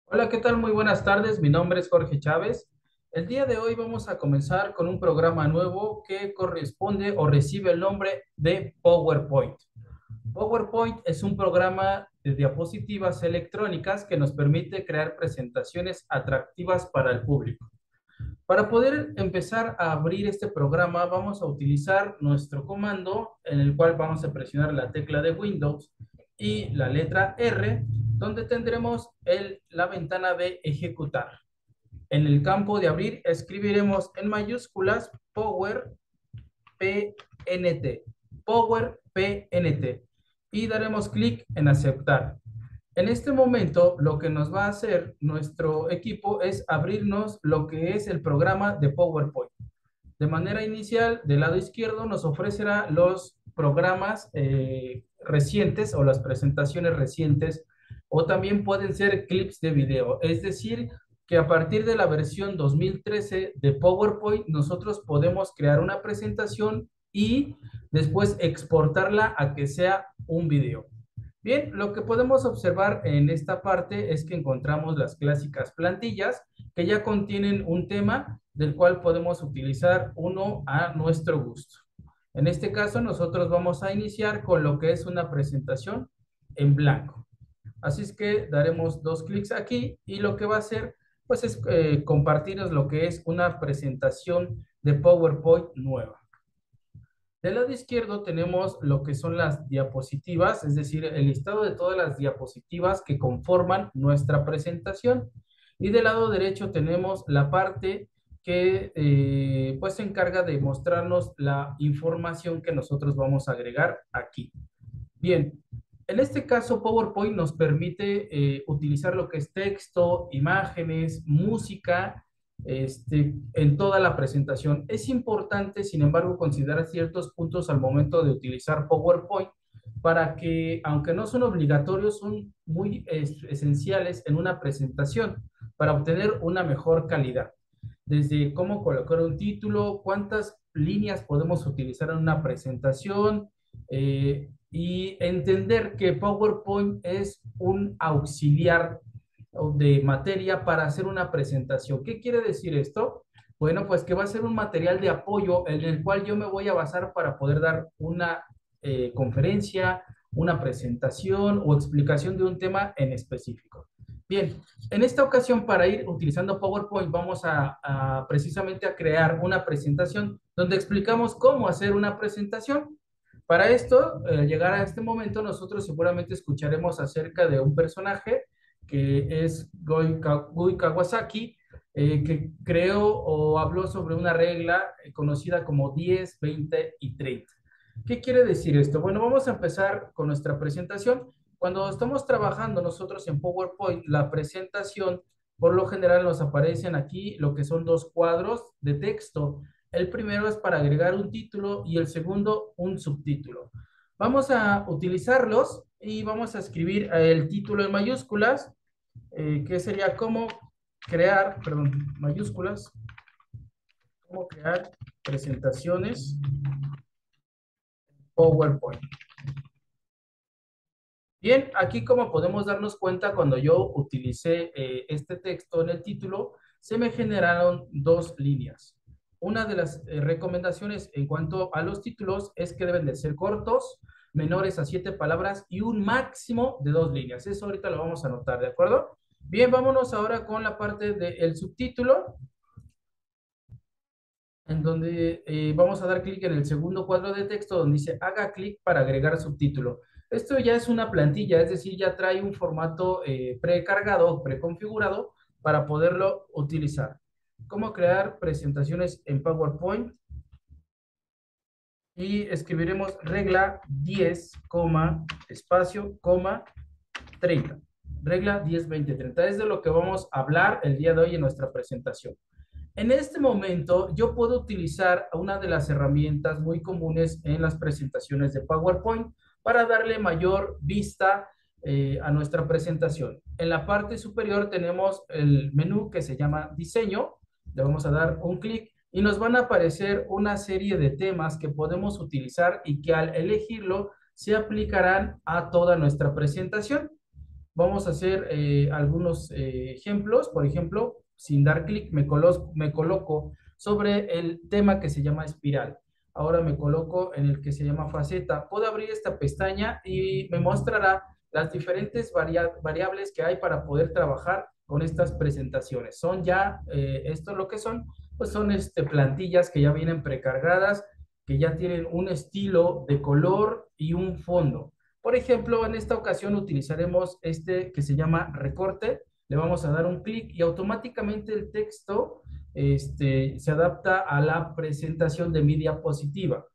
Hola, ¿qué tal? Muy buenas tardes. Mi nombre es Jorge Chávez. El día de hoy vamos a comenzar con un programa nuevo que corresponde o recibe el nombre de PowerPoint. PowerPoint es un programa de diapositivas electrónicas que nos permite crear presentaciones atractivas para el público. Para poder empezar a abrir este programa, vamos a utilizar nuestro comando en el cual vamos a presionar la tecla de Windows y la letra R, donde tendremos la ventana de ejecutar. En el campo de abrir escribiremos en mayúsculas Power PNT, Power PNT, y daremos clic en aceptar. En este momento, lo que nos va a hacer nuestro equipo es abrirnos lo que es el programa de PowerPoint. De manera inicial, del lado izquierdo nos ofrecerá los programas recientes o las presentaciones recientes, o también pueden ser clips de video. Es decir, que a partir de la versión 2013 de PowerPoint, nosotros podemos crear una presentación y después exportarla a que sea un video. Bien, lo que podemos observar en esta parte es que encontramos las clásicas plantillas que ya contienen un tema del cual podemos utilizar uno a nuestro gusto. En este caso, nosotros vamos a iniciar con lo que es una presentación en blanco. Así es que daremos dos clics aquí y lo que va a hacer pues es compartirnos lo que es una presentación de PowerPoint nueva. Del lado izquierdo tenemos lo que son las diapositivas, es decir, el listado de todas las diapositivas que conforman nuestra presentación. Y del lado derecho tenemos la parte que pues se encarga de mostrarnos la información que nosotros vamos a agregar aquí. Bien, en este caso PowerPoint nos permite utilizar lo que es texto, imágenes, música, en toda la presentación. Es importante, sin embargo, considerar ciertos puntos al momento de utilizar PowerPoint para que, aunque no son obligatorios, son muy esenciales en una presentación para obtener una mejor calidad. Desde cómo colocar un título, cuántas líneas podemos utilizar en una presentación, y entender que PowerPoint es un auxiliar de materia para hacer una presentación. ¿Qué quiere decir esto? Bueno, pues que va a ser un material de apoyo en el cual yo me voy a basar para poder dar una conferencia, una presentación o explicación de un tema en específico. Bien, en esta ocasión para ir utilizando PowerPoint vamos a precisamente a crear una presentación donde explicamos cómo hacer una presentación. Para esto, llegar a este momento, nosotros seguramente escucharemos acerca de un personaje que es Gui Kawasaki, que creó o habló sobre una regla conocida como 10, 20 y 30. ¿Qué quiere decir esto? Bueno, vamos a empezar con nuestra presentación. Cuando estamos trabajando nosotros en PowerPoint, la presentación, por lo general nos aparecen aquí lo que son dos cuadros de texto. El primero es para agregar un título y el segundo un subtítulo. Vamos a utilizarlos y vamos a escribir el título en mayúsculas, que sería cómo crear, perdón, mayúsculas, cómo crear presentaciones PowerPoint. Bien, aquí como podemos darnos cuenta, cuando yo utilicé este texto en el título, se me generaron dos líneas. Una de las recomendaciones en cuanto a los títulos es que deben de ser cortos, menores a 7 palabras y un máximo de dos líneas. Eso ahorita lo vamos a anotar, ¿de acuerdo? Bien, vámonos ahora con la parte del subtítulo, en donde vamos a dar clic en el segundo cuadro de texto donde dice haga clic para agregar subtítulo. Esto ya es una plantilla, es decir, ya trae un formato precargado, preconfigurado para poderlo utilizar. ¿Cómo crear presentaciones en PowerPoint? Y escribiremos regla 10, espacio, 30. Regla 10, 20, 30. Es de lo que vamos a hablar el día de hoy en nuestra presentación. En este momento, yo puedo utilizar una de las herramientas muy comunes en las presentaciones de PowerPoint para darle mayor vista a nuestra presentación. En la parte superior tenemos el menú que se llama Diseño. Le vamos a dar un clic y nos van a aparecer una serie de temas que podemos utilizar y que al elegirlo se aplicarán a toda nuestra presentación. Vamos a hacer algunos ejemplos. Por ejemplo, sin dar clic, me coloco sobre el tema que se llama espiral. Ahora me coloco en el que se llama faceta. Puedo abrir esta pestaña y me mostrará las diferentes variables que hay para poder trabajar con estas presentaciones. Son ya, esto lo que son, pues son plantillas que ya vienen precargadas, que ya tienen un estilo de color y un fondo. Por ejemplo, en esta ocasión utilizaremos este que se llama recorte. Le vamos a dar un clic y automáticamente el texto se adapta a la presentación de mi diapositiva.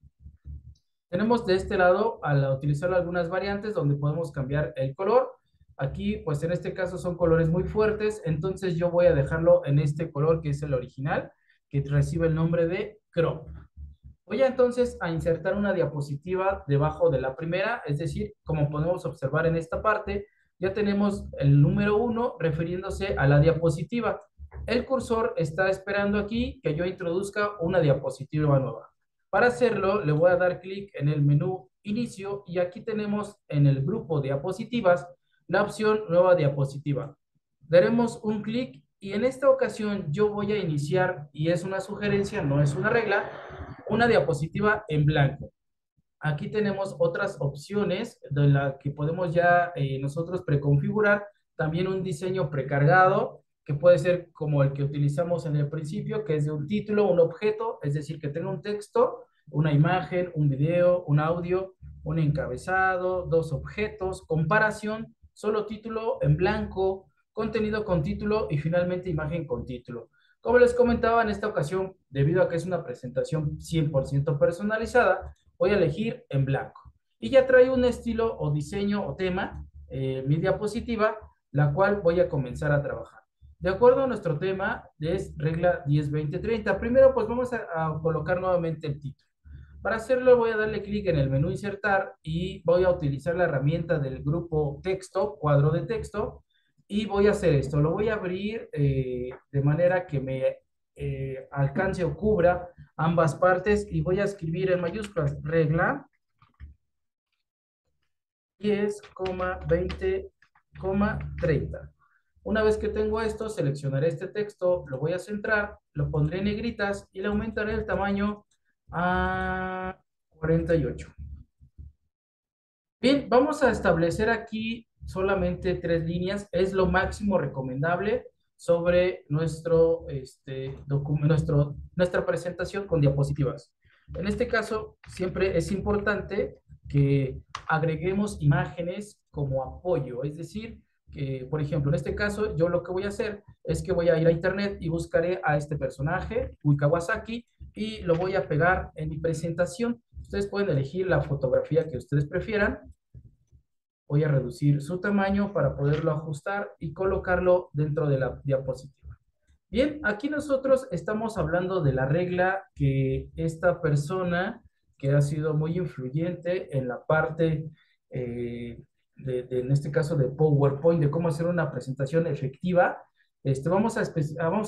Tenemos de este lado, al utilizar algunas variantes donde podemos cambiar el color. Aquí, pues en este caso son colores muy fuertes, entonces yo voy a dejarlo en este color que es el original, que recibe el nombre de crop. Voy a entonces a insertar una diapositiva debajo de la primera, es decir, como podemos observar en esta parte, ya tenemos el número 1 refiriéndose a la diapositiva. El cursor está esperando aquí que yo introduzca una diapositiva nueva. Para hacerlo, le voy a dar clic en el menú Inicio y aquí tenemos en el grupo Diapositivas la opción Nueva diapositiva. Daremos un clic y en esta ocasión yo voy a iniciar, y es una sugerencia, no es una regla, una diapositiva en blanco. Aquí tenemos otras opciones de la que podemos ya nosotros preconfigurar. También un diseño precargado, que puede ser como el que utilizamos en el principio, que es de un título, un objeto, es decir, que tenga un texto, una imagen, un video, un audio, un encabezado, dos objetos, comparación, solo título en blanco, contenido con título y finalmente imagen con título. Como les comentaba, en esta ocasión, debido a que es una presentación 100% personalizada, voy a elegir en blanco. Y ya trae un estilo o diseño o tema, mi diapositiva, la cual voy a comenzar a trabajar. De acuerdo a nuestro tema, es regla 10-20-30. Primero, pues vamos a colocar nuevamente el título. Para hacerlo, voy a darle clic en el menú Insertar y voy a utilizar la herramienta del grupo Texto, cuadro de texto, y voy a hacer esto. Lo voy a abrir de manera que me alcance o cubra ambas partes y voy a escribir en mayúsculas regla 10,20,30. Una vez que tengo esto, seleccionaré este texto, lo voy a centrar, lo pondré en negritas y le aumentaré el tamaño a 48. Bien, vamos a establecer aquí solamente 3 líneas, es lo máximo recomendable sobre nuestra presentación con diapositivas. En este caso, siempre es importante que agreguemos imágenes como apoyo, es decir, que, por ejemplo, en este caso, yo lo que voy a hacer es que voy a ir a internet y buscaré a este personaje, Ui Kawasaki, y lo voy a pegar en mi presentación. Ustedes pueden elegir la fotografía que ustedes prefieran. Voy a reducir su tamaño para poderlo ajustar y colocarlo dentro de la diapositiva. Bien, aquí nosotros estamos hablando de la regla que esta persona, que ha sido muy influyente en la parte, en este caso de PowerPoint, de cómo hacer una presentación efectiva, vamos a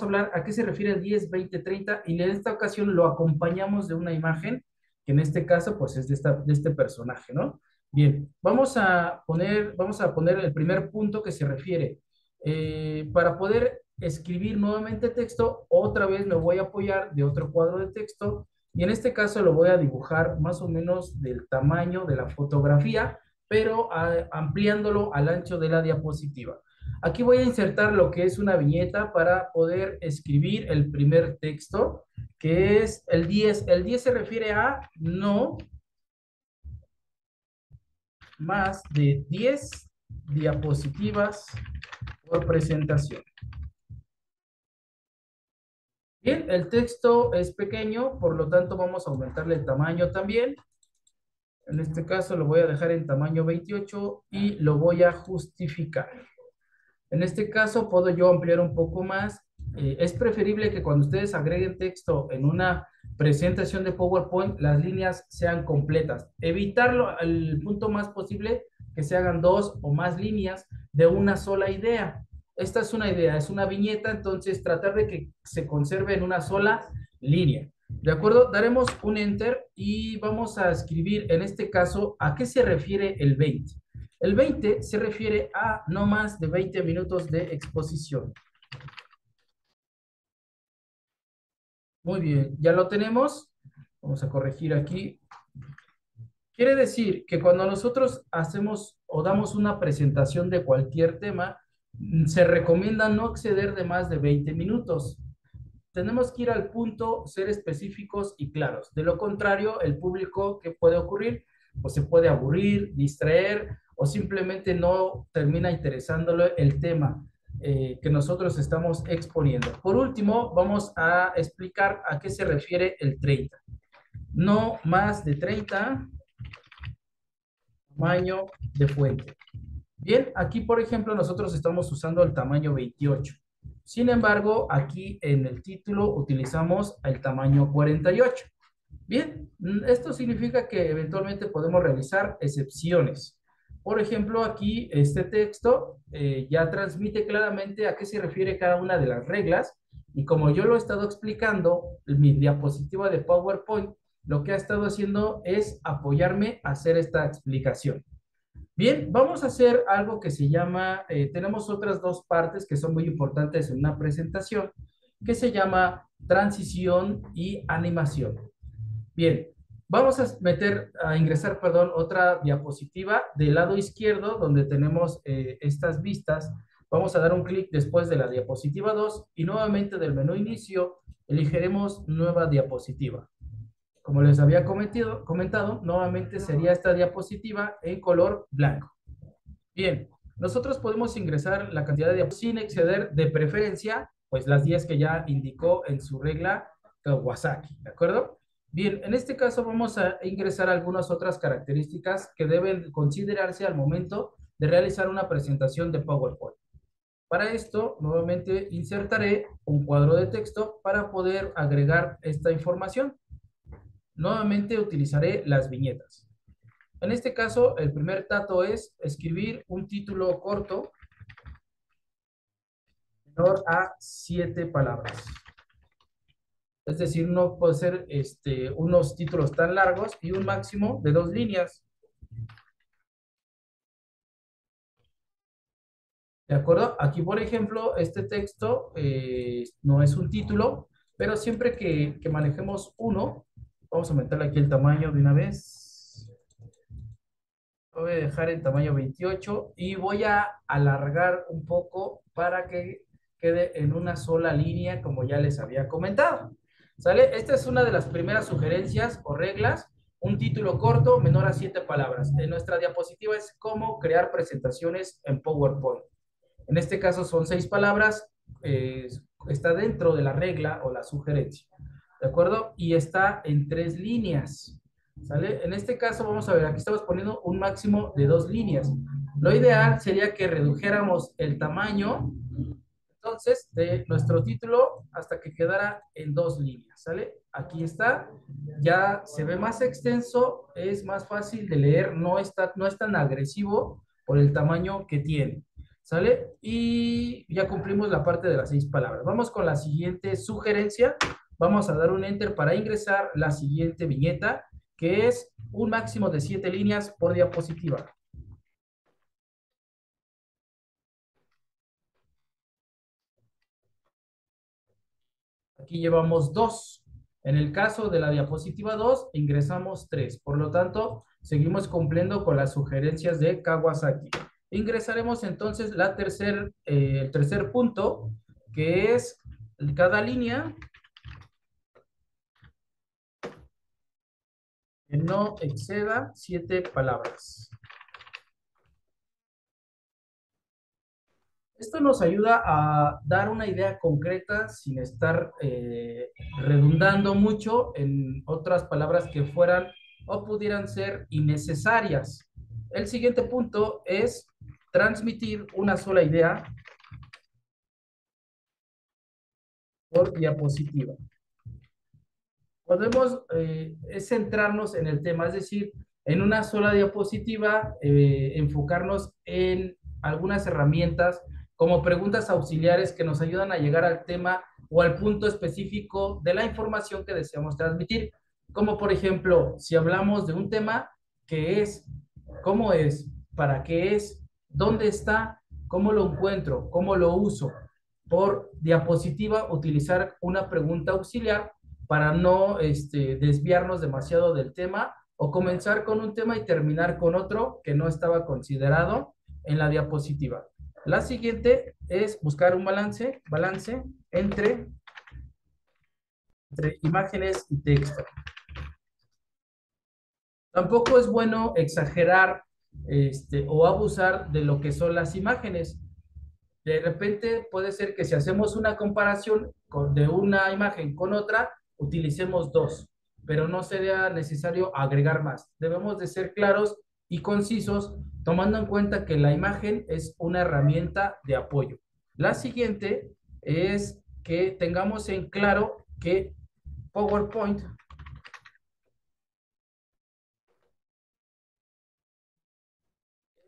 hablar a qué se refiere el 10-20-30 y en esta ocasión lo acompañamos de una imagen, que en este caso pues es de este personaje, ¿no? Bien, vamos a poner el primer punto que se refiere. Para poder escribir nuevamente texto, otra vez me voy a apoyar de otro cuadro de texto y en este caso lo voy a dibujar más o menos del tamaño de la fotografía, pero ampliándolo al ancho de la diapositiva. Aquí voy a insertar lo que es una viñeta para poder escribir el primer texto, que es el 10. El 10 se refiere a no más de 10 diapositivas por presentación. Bien, el texto es pequeño, por lo tanto vamos a aumentarle el tamaño también. En este caso lo voy a dejar en tamaño 28 y lo voy a justificar. En este caso puedo yo ampliar un poco más. Es preferible que cuando ustedes agreguen texto en una presentación de PowerPoint, las líneas sean completas. Evitarlo al punto más posible que se hagan 2 o más líneas de una sola idea. Esta es una idea, es una viñeta, entonces tratar de que se conserve en una sola línea. ¿De acuerdo? Daremos un Enter y vamos a escribir en este caso a qué se refiere el 20. El 20 se refiere a no más de 20 minutos de exposición. Muy bien, ya lo tenemos. Vamos a corregir aquí. Quiere decir que cuando nosotros hacemos o damos una presentación de cualquier tema, se recomienda no exceder de más de 20 minutos. Tenemos que ir al punto, ser específicos y claros. De lo contrario, el público, ¿qué puede ocurrir? Pues se puede aburrir, distraer o simplemente no termina interesándole el tema que nosotros estamos exponiendo. Por último, vamos a explicar a qué se refiere el 30. No más de 30 tamaño de fuente. Bien, aquí por ejemplo nosotros estamos usando el tamaño 28. Sin embargo, aquí en el título utilizamos el tamaño 48. Bien, esto significa que eventualmente podemos realizar excepciones. Por ejemplo, aquí este texto ya transmite claramente a qué se refiere cada una de las reglas y como yo lo he estado explicando, mi diapositiva de PowerPoint lo que ha estado haciendo es apoyarme a hacer esta explicación. Bien, vamos a hacer algo que se llama, tenemos otras dos partes que son muy importantes en una presentación, que se llama transición y animación. Bien, vamos a ingresar, perdón, otra diapositiva del lado izquierdo donde tenemos estas vistas. Vamos a dar un clic después de la diapositiva 2 y nuevamente del menú inicio elegiremos nueva diapositiva. Como les había comentado, nuevamente sería esta diapositiva en color blanco. Bien, nosotros podemos ingresar la cantidad de diapositivas sin exceder de preferencia, pues las 10 que ya indicó en su regla Kawasaki, ¿de acuerdo? Bien, en este caso vamos a ingresar algunas otras características que deben considerarse al momento de realizar una presentación de PowerPoint. Para esto, nuevamente insertaré un cuadro de texto para poder agregar esta información. Nuevamente utilizaré las viñetas. En este caso, el primer dato es escribir un título corto menor a 7 palabras. Es decir, no puede ser unos títulos tan largos y un máximo de 2 líneas. ¿De acuerdo? Aquí, por ejemplo, este texto no es un título, pero siempre que manejemos uno, vamos a aumentarle aquí el tamaño de una vez. Lo voy a dejar en tamaño 28 y voy a alargar un poco para que quede en una sola línea, como ya les había comentado. ¿Sale? Esta es una de las primeras sugerencias o reglas. Un título corto, menor a 7 palabras. En nuestra diapositiva es cómo crear presentaciones en PowerPoint. En este caso son 6 palabras. eh, Está dentro de la regla o la sugerencia. ¿De acuerdo? Y está en 3 líneas. ¿Sale? En este caso, vamos a ver, aquí estamos poniendo un máximo de 2 líneas. Lo ideal sería que redujéramos el tamaño, entonces, de nuestro título hasta que quedara en 2 líneas, ¿sale? Aquí está, ya se ve más extenso, es más fácil de leer, no es tan agresivo por el tamaño que tiene, ¿sale? Y ya cumplimos la parte de las 6 palabras. Vamos con la siguiente sugerencia. Vamos a dar un enter para ingresar la siguiente viñeta, que es un máximo de 7 líneas por diapositiva. Aquí llevamos 2. En el caso de la diapositiva 2, ingresamos 3. Por lo tanto, seguimos cumpliendo con las sugerencias de Kawasaki. Ingresaremos entonces el tercer punto, que es cada línea que no exceda 7 palabras. Esto nos ayuda a dar una idea concreta sin estar redundando mucho en otras palabras que fueran o pudieran ser innecesarias. El siguiente punto es transmitir una sola idea por diapositiva. Podemos centrarnos en el tema, es decir, en una sola diapositiva, enfocarnos en algunas herramientas como preguntas auxiliares que nos ayudan a llegar al tema o al punto específico de la información que deseamos transmitir. Como por ejemplo, si hablamos de un tema que es, ¿cómo es? para qué es, dónde está, cómo lo encuentro, cómo lo uso. Por diapositiva, utilizar una pregunta auxiliar para no desviarnos demasiado del tema o comenzar con un tema y terminar con otro que no estaba considerado en la diapositiva. La siguiente es buscar un balance entre imágenes y texto. Tampoco es bueno exagerar o abusar de lo que son las imágenes. De repente puede ser que si hacemos una comparación de una imagen con otra, utilicemos dos, pero no sería necesario agregar más. Debemos de ser claros y concisos, tomando en cuenta que la imagen es una herramienta de apoyo. La siguiente es que tengamos en claro que PowerPoint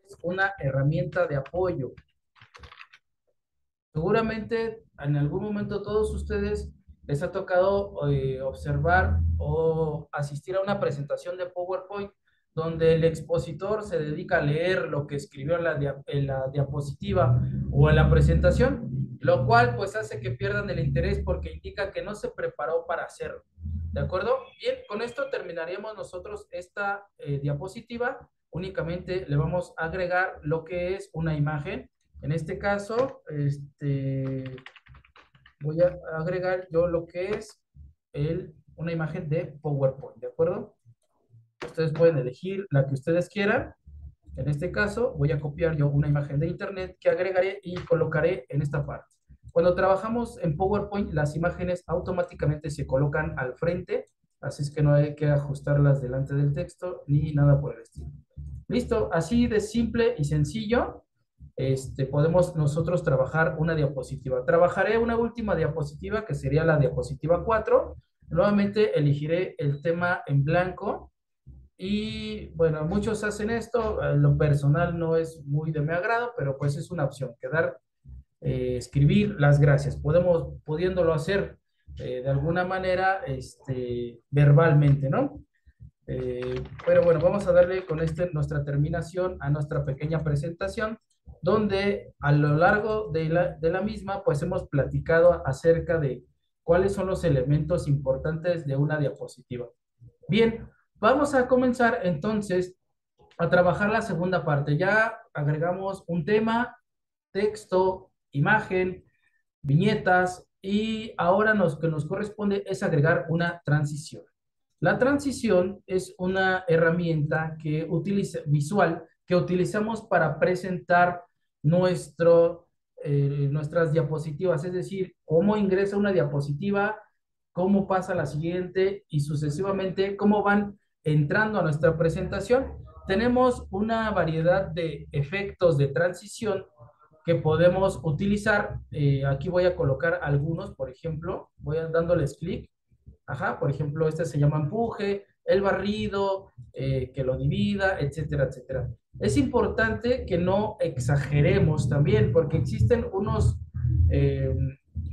es una herramienta de apoyo. Seguramente en algún momento todos ustedes les ha tocado observar o asistir a una presentación de PowerPoint donde el expositor se dedica a leer lo que escribió en la diapositiva o en la presentación, lo cual pues hace que pierdan el interés porque indica que no se preparó para hacerlo. ¿De acuerdo? Bien, con esto terminaríamos nosotros esta diapositiva. Únicamente le vamos a agregar lo que es una imagen. En este caso, voy a agregar yo lo que es una imagen de PowerPoint, ¿de acuerdo? Ustedes pueden elegir la que ustedes quieran. En este caso, voy a copiar yo una imagen de internet que agregaré y colocaré en esta parte. Cuando trabajamos en PowerPoint, las imágenes automáticamente se colocan al frente, así es que no hay que ajustarlas delante del texto ni nada por el estilo. Listo, así de simple y sencillo podemos nosotros trabajar una diapositiva. Trabajaré una última diapositiva que sería la diapositiva 4. Nuevamente elegiré el tema en blanco y bueno, muchos hacen esto, en lo personal no es muy de mi agrado, pero pues es una opción, escribir las gracias, pudiéndolo hacer de alguna manera verbalmente, ¿no? Pero bueno, vamos a darle con nuestra terminación a nuestra pequeña presentación, donde a lo largo de la misma, pues hemos platicado acerca de cuáles son los elementos importantes de una diapositiva. Bien, vamos a comenzar entonces a trabajar la segunda parte. Ya agregamos un tema, texto, imagen, viñetas y ahora que nos corresponde es agregar una transición. La transición es una herramienta visual que utilizamos para presentar nuestras diapositivas, es decir, cómo ingresa una diapositiva, cómo pasa a la siguiente y sucesivamente cómo van entrando a nuestra presentación. Tenemos una variedad de efectos de transición que podemos utilizar. Aquí voy a colocar algunos, por ejemplo, dándoles clic. Ajá, por ejemplo, este se llama empuje, el barrido, que lo divida, etcétera, etcétera. Es importante que no exageremos también, porque existen eh,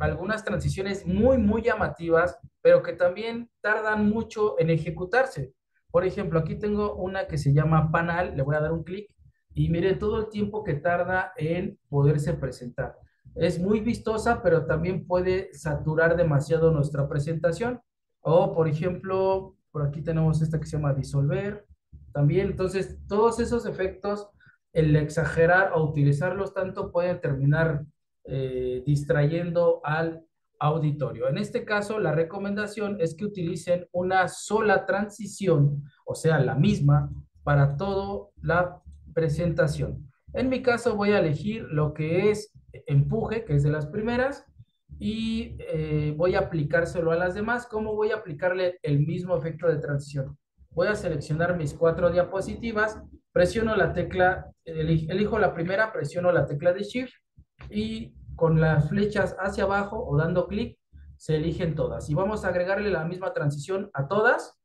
algunas transiciones muy, muy llamativas, pero que también tardan mucho en ejecutarse. Por ejemplo, aquí tengo una que se llama panal, le voy a dar un clic y miren todo el tiempo que tarda en poderse presentar. Es muy vistosa, pero también puede saturar demasiado nuestra presentación. O, por ejemplo, por aquí tenemos esta que se llama disolver. También, entonces, todos esos efectos, el exagerar o utilizarlos tanto pueden terminar distrayendo al auditorio. En este caso, la recomendación es que utilicen una sola transición, o sea, la misma, para toda la presentación. En mi caso, voy a elegir lo que es empuje, que es de las primeras, y voy a aplicárselo a las demás. ¿Cómo voy a aplicarle el mismo efecto de transición? Voy a seleccionar mis 4 diapositivas, presiono la tecla, elijo la primera, presiono la tecla de Shift y con las flechas hacia abajo o dando clic se eligen todas. Y vamos a agregarle la misma transición a todas.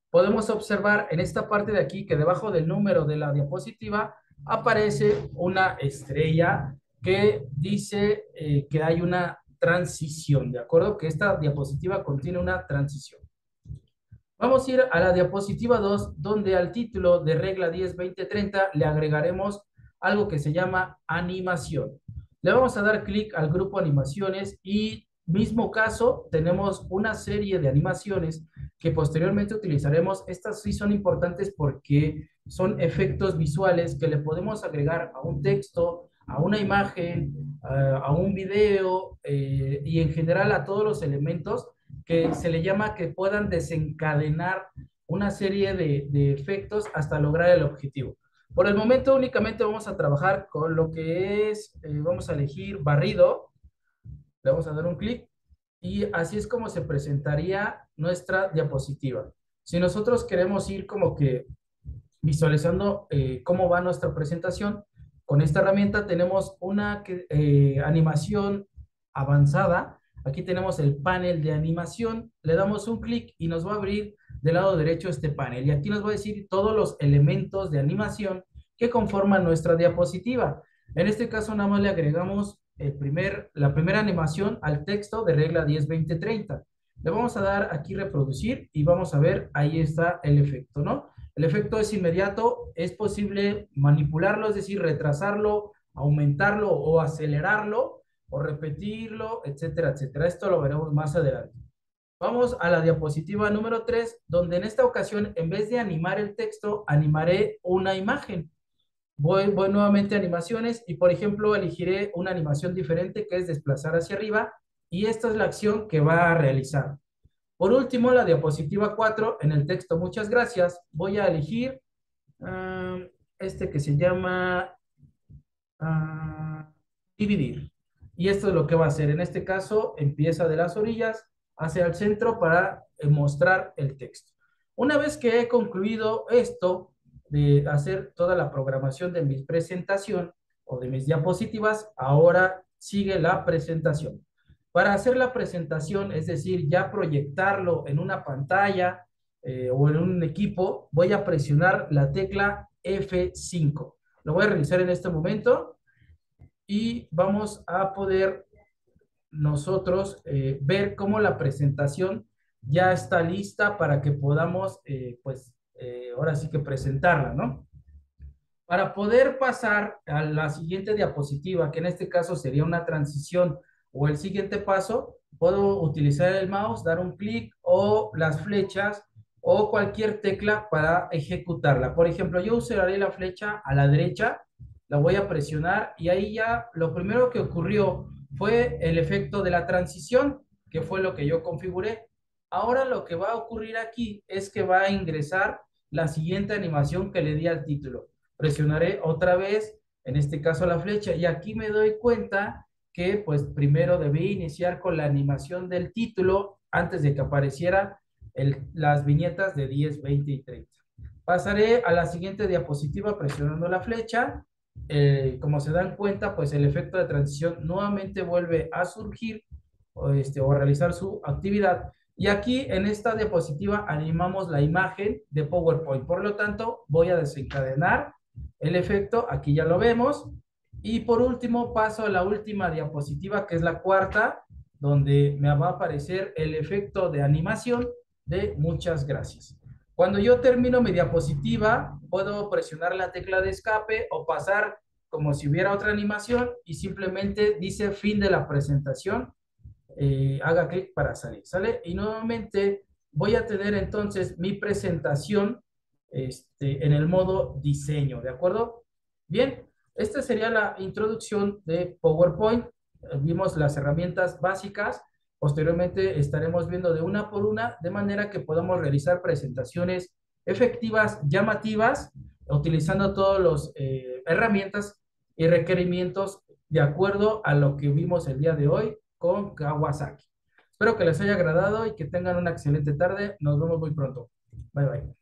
Podemos observar en esta parte de aquí que debajo del número de la diapositiva aparece una estrella que dice que hay una transición, ¿de acuerdo? Que esta diapositiva contiene una transición. Vamos a ir a la diapositiva 2, donde al título de regla 10, 20, 30 le agregaremos algo que se llama animación. Le vamos a dar clic al grupo animaciones y mismo caso, tenemos una serie de animaciones que posteriormente utilizaremos. Estas sí son importantes porque son efectos visuales que le podemos agregar a un texto, a una imagen, a un video y en general a todos los elementos que se le llama que puedan desencadenar una serie de efectos hasta lograr el objetivo. Por el momento únicamente vamos a trabajar con lo que es, vamos a elegir barrido, le vamos a dar un clic y así es como se presentaría nuestra diapositiva. Si nosotros queremos ir como que visualizando cómo va nuestra presentación, con esta herramienta tenemos una animación avanzada. Aquí tenemos el panel de animación, le damos un clic y nos va a abrir del lado derecho este panel. Y aquí nos va a decir todos los elementos de animación que conforman nuestra diapositiva. En este caso nada más le agregamos la primera animación al texto de regla 10, 20, 30. Le vamos a dar aquí reproducir y vamos a ver, ahí está el efecto, ¿no? El efecto es inmediato, es posible manipularlo, es decir, retrasarlo, aumentarlo o acelerarlo o repetirlo, etcétera, etcétera. Esto lo veremos más adelante. Vamos a la diapositiva número 3, donde en esta ocasión, en vez de animar el texto, animaré una imagen. Voy nuevamente a animaciones y, por ejemplo, elegiré una animación diferente que es desplazar hacia arriba y esta es la acción que va a realizar. Por último, la diapositiva 4, en el texto muchas gracias, voy a elegir este que se llama dividir. Y esto es lo que va a hacer. En este caso, empieza de las orillas hacia el centro para mostrar el texto. Una vez que he concluido esto, de hacer toda la programación de mi presentación o de mis diapositivas, ahora sigue la presentación. Para hacer la presentación, es decir, ya proyectarlo en una pantalla o en un equipo, voy a presionar la tecla F5. Lo voy a realizar en este momento y vamos a poder nosotros ver cómo la presentación ya está lista para que podamos, ahora sí que presentarla, ¿no? Para poder pasar a la siguiente diapositiva, que en este caso sería una transición o el siguiente paso, puedo utilizar el mouse, dar un clic o las flechas o cualquier tecla para ejecutarla. Por ejemplo, yo usaré la flecha a la derecha, la voy a presionar y ahí ya lo primero que ocurrió fue el efecto de la transición, que fue lo que yo configuré. Ahora lo que va a ocurrir aquí es que va a ingresar la siguiente animación que le di al título. Presionaré otra vez, en este caso la flecha, y aquí me doy cuenta que pues primero debí iniciar con la animación del título antes de que apareciera las viñetas de 10, 20 y 30. Pasaré a la siguiente diapositiva presionando la flecha. Como se dan cuenta, pues el efecto de transición nuevamente vuelve a surgir o a realizar su actividad. Y aquí en esta diapositiva animamos la imagen de PowerPoint. Por lo tanto, voy a desencadenar el efecto, aquí ya lo vemos. Y por último paso a la última diapositiva, que es la cuarta, donde me va a aparecer el efecto de animación de muchas gracias. Cuando yo termino mi diapositiva, puedo presionar la tecla de escape o pasar como si hubiera otra animación y simplemente dice fin de la presentación. Haga clic para salir, ¿sale? Y nuevamente voy a tener entonces mi presentación en el modo diseño, ¿de acuerdo? Bien, esta sería la introducción de PowerPoint. Vimos las herramientas básicas. Posteriormente estaremos viendo de una por una, de manera que podamos realizar presentaciones efectivas, llamativas, utilizando todas las herramientas y requerimientos de acuerdo a lo que vimos el día de hoy con Kawasaki. Espero que les haya agradado y que tengan una excelente tarde. Nos vemos muy pronto. Bye bye.